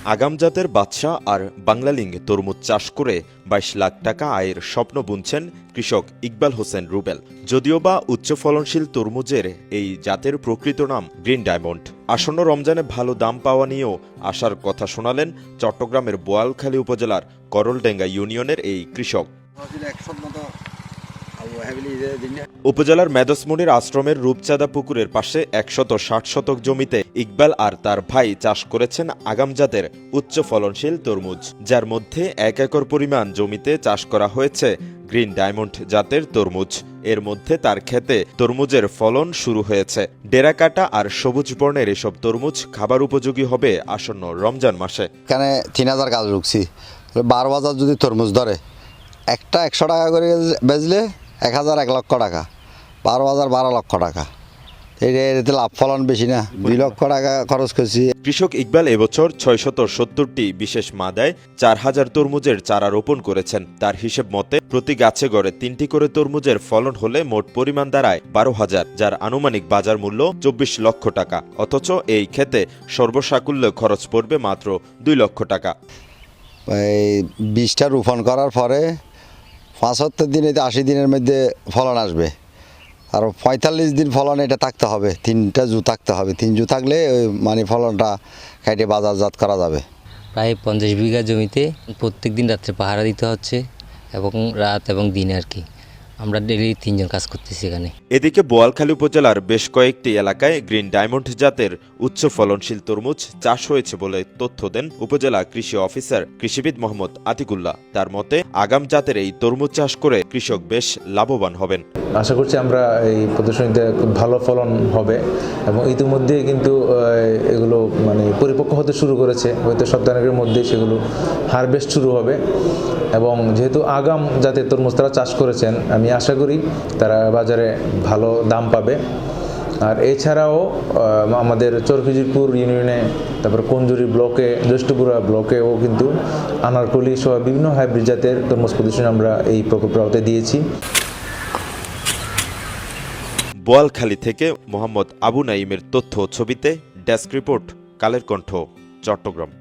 আগাম জাতের বাদশা আর বাংলালিং তরমুজ চাষ করে ২২ লাখ টাকা আয়ের স্বপ্ন বুনছেন কৃষক ইকবাল হোসেন রুবেল। যদিও বা উচ্চ ফলনশীল তরমুজের এই জাতের প্রকৃত নাম গ্রিন ডায়মন্ড। আসন্ন রমজানে ভালো দাম পাওয়া নিয়েও আশার কথা শোনালেন চট্টগ্রামের বোয়ালখালী উপজেলার করলডেঙ্গা ইউনিয়নের এই কৃষক। উপজেলার মেদসমনির আশ্রমের রূপচাঁদা পুকুরের পাশে ১৬০ শতক জমিতে ইকবাল আর তার ভাই চাষ করেছেন আগাম জাতের উচ্চ ফলনশীল তরমুজ, যার মধ্যে ১ একর পরিমাণ জমিতে চাষ করা হয়েছে গ্রিন ডায়মন্ড জাতের তরমুজ। এর মধ্যে তার ক্ষেতে তরমুজের ফলন শুরু হয়েছে। ডেরাকাটা আর সবুজ বর্ণের এসব তরমুজ খাবার উপযোগী হবে আসন্ন রমজান মাসে। এখানে ৩,০০০ গাছ রুখছি, ১২ বাজার যদি তরমুজ ধরে একটা ১০০ টাকা করে বেচলে ১,০০০ ১ লক্ষ টাকা, ১২ বাজার ১২ লক্ষ টাকা। এতে লাভ ফলন বেশি না, ২ লক্ষ টাকা খরচ করছি। কৃষক ইকবাল এবছর ৬৭০টি বিশেষ মাদায় ৪,০০০ তরমুজের চারা রোপণ করেছেন। তার হিসেব মতে প্রতি গাছে গড়ে ৩টি করে তরমুজের ফলন হলে মোট পরিমাণ দাঁড়ায় ১২,০০০, যার আনুমানিক বাজার মূল্য ২৪ লক্ষ টাকা। অথচ এই ক্ষেতে সর্বসাকুল্যে খরচ পড়বে মাত্র ২ লক্ষ টাকা। এই বীজটা রোপণ করার পরে ৭৫ দিনে ৮০ দিনের মধ্যে ফলন আসবে, আর ৪৫ দিন ফলন এটা থাকতে হবে, ৩টা জু থাকতে হবে। ৩ জু থাকলে মানে ফলনটা খাইটে বাজারজাত করা যাবে। প্রায় ৫০ বিঘা জমিতে প্রত্যেক দিন রাত্রে পাহারা দিতে হচ্ছে, এবং রাত এবং দিনে আর কি। আমরা ডেইলি ৩ জন কাজ করতেছি এখানে। এদিকে বোয়ালখালী উপজেলার বেশ কয়েকটি এলাকায় গ্রিন ডায়মন্ড জাতের উচ্চ ফলনশীল তরমুজ চাষ হয়েছে বলে তথ্য দেন উপজেলা কৃষি অফিসার কৃষিবিদ মোহাম্মদ আতিকুল্লাহ। তার মতে আগাম জাতের এই তরমুজ চাষ করে কৃষক বেশ লাভবান হবেন। আশা করছি আমরা এই প্রদর্শনীতে খুব ভালো ফলন হবে, এবং ইতিমধ্যে কিন্তু এগুলো মানে পরিপক্ক হতে শুরু করেছে। হয়তো সপ্তাহের মধ্যেই সেগুলো হারভেস্ট শুরু হবে, এবং যেহেতু আগাম জাতের তরমুজ তারা চাষ করেছেন, আমি আশা করি তারা বাজারে ভালো দাম পাবে। আর এছাড়াও আমাদের চরখিজিরপুর ইউনিয়নে, তারপর কঞ্জুরি ব্লকে, জ্যৈষ্ঠপুরা ব্লকেও কিন্তু আনারকলি সহ বিভিন্ন হাইব্রিড জাতের তরমুজ প্রদর্শনী আমরা এই প্রকল্পের আওতায় দিয়েছি। বোয়ালখালী থেকে মোহাম্মদ আবু নাইমের তথ্য ছবিতে ডেস্ক রিপোর্ট, কালের কণ্ঠ, চট্টগ্রাম।